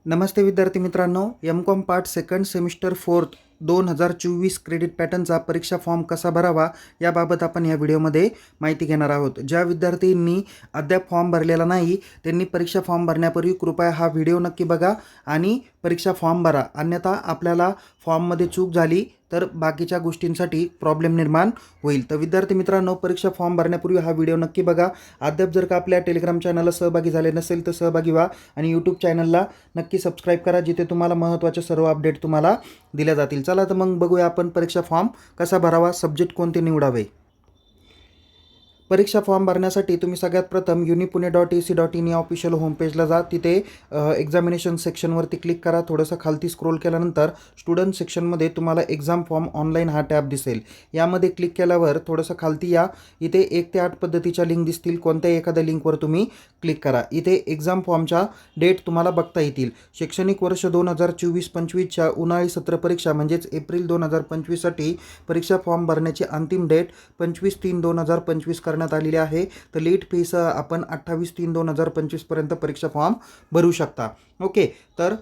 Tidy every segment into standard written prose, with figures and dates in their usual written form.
नमस्ते विद्यार्थी मित्रांनो, MCom part second semester 4 2024 credit पॅटर्नचा परीक्षा फॉर्म कसा भरावा याबाबत आपण या व्हिडिओमध्ये माहिती घेणार आहोत। ज्या विद्यार्थ्यांनी अद्याप फॉर्म भरलेला नाही त्यांनी परीक्षा फॉर्म भरण्यापूर्वी कृपया हा व्हिडिओ नक्की बघा आणि परीक्षा फॉर्म भरा, अन्यथा आपल्याला फॉर्ममध्ये चूक झाली तर बाकीच्या गोष्टींसाठी प्रॉब्लेम निर्माण होईल। तर विद्यार्थी मित्रांनो, परीक्षा फॉर्म भरण्यापूर्वी हा व्हिडिओ नक्की बघा। अद्याप जर का आपल्या टेलिग्राम चॅनलला सहभागी झाले नसेल तर सहभागी व्हा आणि यूट्यूब चॅनलला नक्की सबस्क्राईब करा, जिथे तुम्हाला महत्त्वाचे सर्व अपडेट तुम्हाला दिल्या जातील। चला तर मग बघूया आपण परीक्षा फॉर्म कसा भरावा, सब्जेक्ट कोणते निवडावे। परीक्षा फॉर्म भरण्यासाठी तुम्ही सगळ्यात प्रथम unipune.ac.in या ऑफिशियल होमपेजला जा। तिथे एक्झामिनेशन सेक्शनवरती क्लिक करा। थोडंसं खालती स्क्रोल केल्यानंतर स्टुडंट सेक्शनमध्ये तुम्हाला एक्झाम फॉर्म ऑनलाईन हा टॅब दिसेल। यामध्ये क्लिक केल्यावर थोडंसं खालती या, इथे 1 ते 8 पद्धतीच्या लिंक दिसतील। कोणत्याही एखाद्या लिंकवर तुम्ही क्लिक करा। इथे एक्झाम फॉर्मच्या डेट तुम्हाला बघता येतील। शैक्षणिक वर्ष 2024-25च्या उन्हाळी सत्र परीक्षा म्हणजेच एप्रिल 2025 साठी परीक्षा फॉर्म भरण्याची अंतिम डेट 25/3/2025 करण्यात आलेली आहे। तर लेट फीसह आपण 28/3/2025 पर्यंत परीक्षा फॉर्म भरू शकता। ओके, तर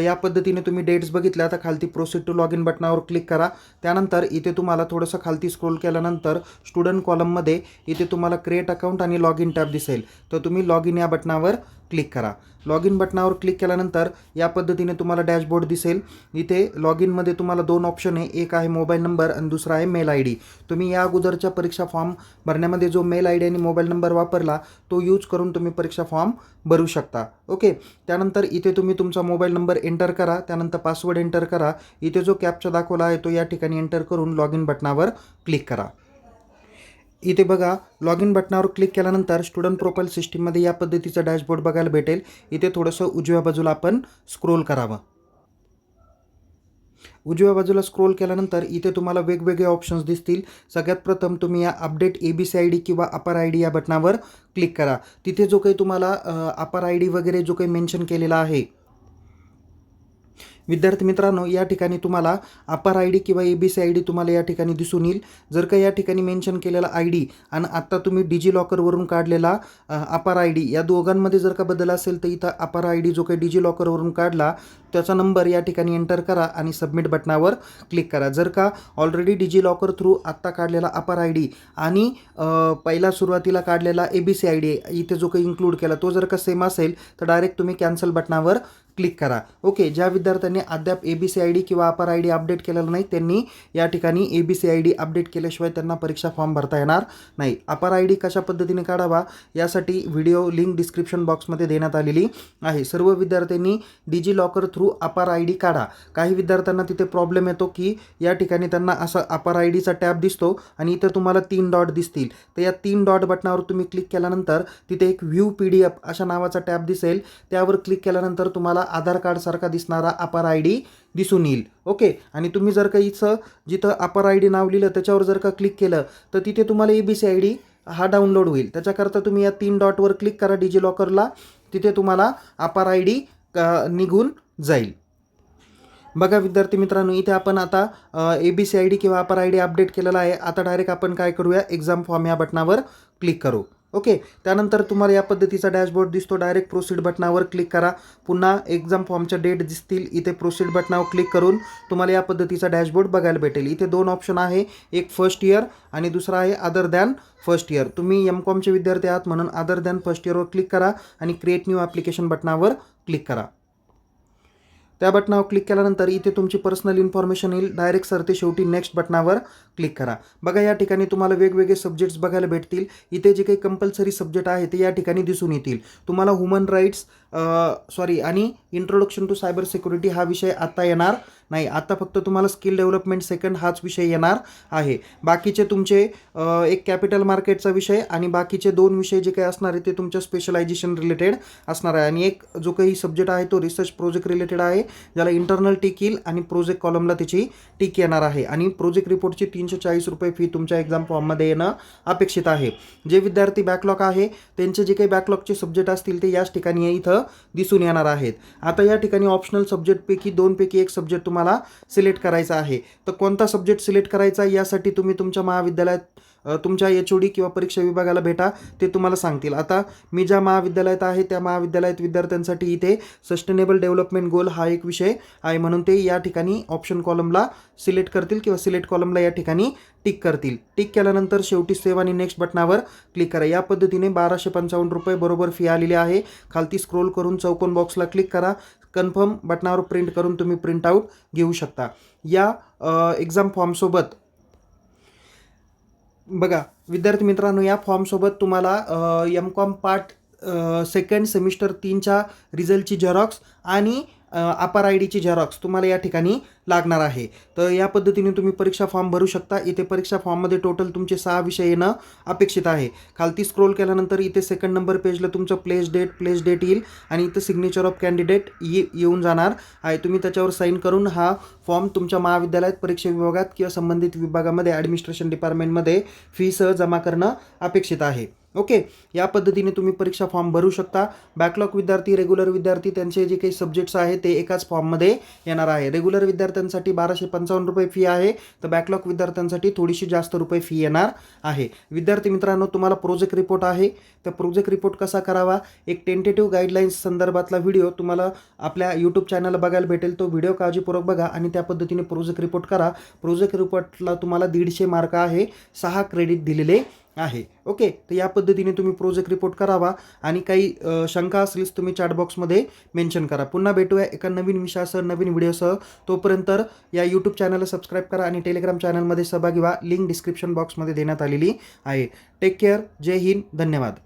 या पद्धतीने तुम्ही डेट्स बघितल्या तर खालती प्रोसीड टू लॉग इन बटनावर क्लिक करा। त्यानंतर इथे तुम्हाला थोडंसं खालती स्क्रोल केल्यानंतर स्टुडंट कॉलममध्ये इथे तुम्हाला क्रिएट अकाउंट आणि लॉग इन टॅब दिसेल। तर तुम्ही लॉग इन या बटनावर क्लिक करा। लॉग इन बटनावर क्लिक केल्यानंतर या पद्धतीने तुम्हाला डॅशबोर्ड दिसेल। इथे लॉग इनमध्ये तुम्हाला 2 ऑप्शन आहे, एक आहे मोबाईल नंबर आणि दुसरा आहे मेल आय डी। तुम्ही या अगोदरच्या परीक्षा फॉर्म भरण्यामध्ये जो मेल आय डी आणि मोबाईल नंबर वापरला तो यूज करून तुम्ही परीक्षा फॉर्म भरू शकता। ओके, त्यानंतर इथे तुम्ही तुमचा मोबाईल नंबर एंटर करा, त्यानंतर पासवर्ड एंटर करा। इथे जो कॅप्चा दाखवला आहे तो या ठिकाणी एंटर करून लॉग इन बटनावर क्लिक करा। इथे बघा, लॉग इन बटनावर क्लिक केल्यानंतर स्टुडंट प्रोफाईल सिस्टीममध्ये या पद्धतीचा डॅशबोर्ड बघायला भेटेल। इथे थोडंसं उजव्या बाजूला आपण स्क्रोल करावं। उजव्या बाजूला स्क्रोल केल्यानंतर इथे तुम्हाला वेगवेगळे ऑप्शन्स दिसतील। सगळ्यात प्रथम तुम्ही या अपडेट ABC ID किंवा अपर ID या बटनावर क्लिक करा। तिथे जो काही तुम्हाला अपर ID वगैरे जो काही मेन्शन केलेला आहे विद्यार्थी मित्रांनो, या ठिकाणी तुम्हाला अपर ID किंवा ABC ID तुम्हाला या ठिकाणी दिसून येईल। जर का या ठिकाणी मेन्शन केलेला ID आणि आता तुम्ही डिजिलॉकरवरून काढलेला अपर ID या दोघांमध्ये जर का बदल असेल तर इथं अपर ID जो काही डिजिलॉकरवरून काढला त्याचा नंबर या ठिकाणी एंटर करा आणि सबमिट बटनावर क्लिक करा। जर का ऑलरेडी डिजिलॉकर थ्रू आत्ता काढलेला अपर ID आणि पहिला सुरुवातीला काढलेला ABC ID इथे जो काही इन्क्लूड केला तो जर का सेम असेल तर डायरेक्ट तुम्ही कॅन्सल बटनावर क्लिक करा। ओके, ज्या विद्यार्थ्यांनी अद्याप ABC ID किंवा अपर ID अपडेट केलेला नाही त्यांनी या ठिकाणी ABC ID अपडेट केल्याशिवाय त्यांना परीक्षा फॉर्म भरता येणार नाही। अपर ID कशा पद्धतीने काढावा यासाठी व्हिडिओ लिंक डिस्क्रिप्शन बॉक्समध्ये देण्यात आलेली आहे। सर्व विद्यार्थ्यांनी डिजिलॉकर थ्रू अपर ID काढा। काही विद्यार्थ्यांना तिथे प्रॉब्लेम येतो की या ठिकाणी त्यांना असा अपर IDचा टॅब दिसतो आणि इथे तुम्हाला 3 डॉट दिसतील। तर या 3 डॉट बटनावर तुम्ही क्लिक केल्यानंतर तिथे एक व्ह्यू PDF अशा नावाचा टॅब दिसेल। त्यावर क्लिक केल्यानंतर तुम्हाला आधार कार्ड सारखा दिसणारा अपर ID दिसून येईल। ओके, आणि तुम्ही जर का इथं जिथं अपर ID नाव लिहिलं त्याच्यावर जर का क्लिक केलं तर तिथे तुम्हाला ABC ID हा डाउनलोड होईल। त्याच्याकरता तुम्ही या 3 डॉटवर क्लिक करा डिजिलॉकरला, तिथे तुम्हाला अपर ID निघून जाईल। बघा विद्यार्थी मित्रांनो, इथे आपण आता ABC ID किंवा अपर ID अपडेट केलेला आहे। आता डायरेक्ट आपण काय करूया, एक्झाम फॉर्म या बटनावर क्लिक करू। ओके, त्यानंतर तुम्हाला या पद्धतीचा डॅशबोर्ड दिसतो। डायरेक्ट प्रोसीड बटनावर क्लिक करा। पुन्हा एक्झाम फॉर्मच्या डेट दिसतील। इथे प्रोसीड बटनावर क्लिक करून तुम्हाला या पद्धतीचा डॅशबोर्ड बघायला भेटेल। इथे 2 ऑप्शन आहे, एक फर्स्ट इयर आणि दुसरा आहे अदर दॅन फर्स्ट इयर। तुम्ही एम.कॉमचे विद्यार्थी आहात म्हणून अदर दॅन फर्स्ट इयरवर क्लिक करा आणि क्रिएट न्यू ॲप्लिकेशन बटनावर क्लिक करा। त्या बटनावर क्लिक केल्यानंतर इथे तुमची पर्सनल इन्फॉर्मेशन येईल। डायरेक्ट सरते शेवटी नेक्स्ट बटनावर क्लिक करा। बघा, या ठिकाणी तुम्हाला वेगवेगळे सब्जेक्ट्स बघायला भेटतील। इथे जे काही कंपल्सरी सब्जेक्ट आहे ते या ठिकाणी दिसून येतील। तुम्हाला ह्युमन राईट्स आणि इंट्रोडक्शन टू सायबर सिक्युरिटी हा विषय आत्ता येणार नाही। आता फक्त तुम्हाला स्किल डेव्हलपमेंट सेकंड हाच विषय येणार आहे। बाकीचे तुमचे एक कॅपिटल मार्केटचा विषय आणि बाकीचे 2 विषय जे काही असणार आहे ते तुमच्या स्पेशलायझेशन रिलेटेड असणार आहे। आणि एक जो काही सब्जेक्ट आहे तो रिसर्च प्रोजेक्ट रिलेटेड आहे, ज्याला इंटरनल टिक येईल आणि प्रोजेक्ट कॉलमला त्याची टिक येणार आहे। आणि प्रोजेक्ट रिपोर्टची 340 रुपये फी तुमच्या एक्झाम फॉर्ममध्ये येणं अपेक्षित आहे। जे विद्यार्थी बॅकलॉग आहे त्यांचे जे काही बॅकलॉगचे सब्जेक्ट असतील ते याच ठिकाणी इथं दिसून येणार आहेत। आता या ठिकाणी ऑप्शनल सब्जेक्टपैकी 2 पैकी एक सब्जेक्ट तुम्हाला सिलेक्ट करायचा आहे। तर कोणता सब्जेक्ट सिलेक्ट करायचा यासाठी तुम्ही तुमच्या महाविद्यालयात तुमच्या HOD किंवा परीक्षा विभागाला भेटा, ते तुम्हाला सांगतील. आता मी ज्या महाविद्यालयात आहे त्या महाविद्यालयात विद्यार्थ्यांसाठी इथे सस्टेनेबल डेव्हलपमेंट गोल हा एक विषय आहे, म्हणून ते या ठिकाणी ऑप्शन कॉलमला सिलेक्ट करतील किंवा सिलेक्ट कॉलमला या ठिकाणी टिक करतील. टिक केल्यानंतर शेवटी सेव्ह आणि नेक्स्ट बटनावर क्लिक करा. या पद्धतीने 1255 रुपये बरोबर फी आलेली आहे. खालती स्क्रोल करून चौकोन बॉक्सला क्लिक करा. कन्फर्म बटनावर प्रिंट करून तुम्ही प्रिंट आऊट घेऊ शकता. या एक्झाम फॉर्मसोबत बघा विद्यार्थी मित्रांनो, या फॉर्मसोबत तुम्हाला MCOM पार्ट सेकंड सेमिस्टर 3च्या रिझल्टची झेरॉक्स आणि अपर IDची झेरॉक्स तुम्हाला या ठिकाणी लागणार आहे. तर या पद्धतीने तुम्ही परीक्षा फॉर्म भरू शकता. इथे परीक्षा फॉर्ममध्ये टोटल तुमचे 6 विषय येणं अपेक्षित आहे. खालती स्क्रोल केल्यानंतर इथे सेकंड नंबर पेजला तुमचं प्लेस डेट येईल आणि इथं सिग्नेचर ऑफ कॅन्डिडेट येऊन जाणार आहे. तुम्ही त्याच्यावर साईन करून हा फॉर्म तुमच्या महाविद्यालयात परीक्षा विभागात किंवा संबंधित विभागामध्ये ॲडमिनिस्ट्रेशन डिपार्टमेंटमध्ये फीसह जमा करणं अपेक्षित आहे. ओके, या पद्धतीने तुम्ही परीक्षा फॉर्म भरू शकता. बॅकलॉग विद्यार्थी, रेग्युलर विद्यार्थी त्यांचे जे काही सब्जेक्ट्स आहेत ते एकाच फॉर्ममध्ये येणार आहे. रेग्युलर विद्यार्थ्यांसाठी 1255 रुपये फी आहे, तर बॅकलॉग विद्यार्थ्यांसाठी थोडीशी जास्त रुपये फी येणार आहे. विद्यार्थी मित्रांनो, तुम्हाला प्रोजेक्ट रिपोर्ट आहे, तर प्रोजेक्ट रिपोर्ट कसा करावा एक टेंटेटिव्ह गाईडलाईन्स संदर्भातला व्हिडिओ तुम्हाला आपल्या यूट्यूब चॅनलला बघायला भेटेल. तो व्हिडिओ काळजीपूर्वक बघा आणि त्या पद्धतीने प्रोजेक्ट रिपोर्ट करा. प्रोजेक्ट रिपोर्टला तुम्हाला 150 मार्क आहे, 6 क्रेडिट दिलेले आहे. ओके, तर या पद्धतीने तुम्ही प्रोजेक्ट रिपोर्ट करावा आणि काही शंका असल्यास तुम्ही चॅट बॉक्समध्ये मेन्शन करा. पुन्हा भेटूया एका नवीन विषयासह, नवीन व्हिडिओसह. तोपर्यंत या यूट्यूब चॅनलला सबस्क्राईब करा आणि टेलिग्राम चॅनलमध्ये सहभागी व्हा. लिंक डिस्क्रिप्शन बॉक्समध्ये देण्यात आलेली आहे. Take care. जय हिंद. धन्यवाद.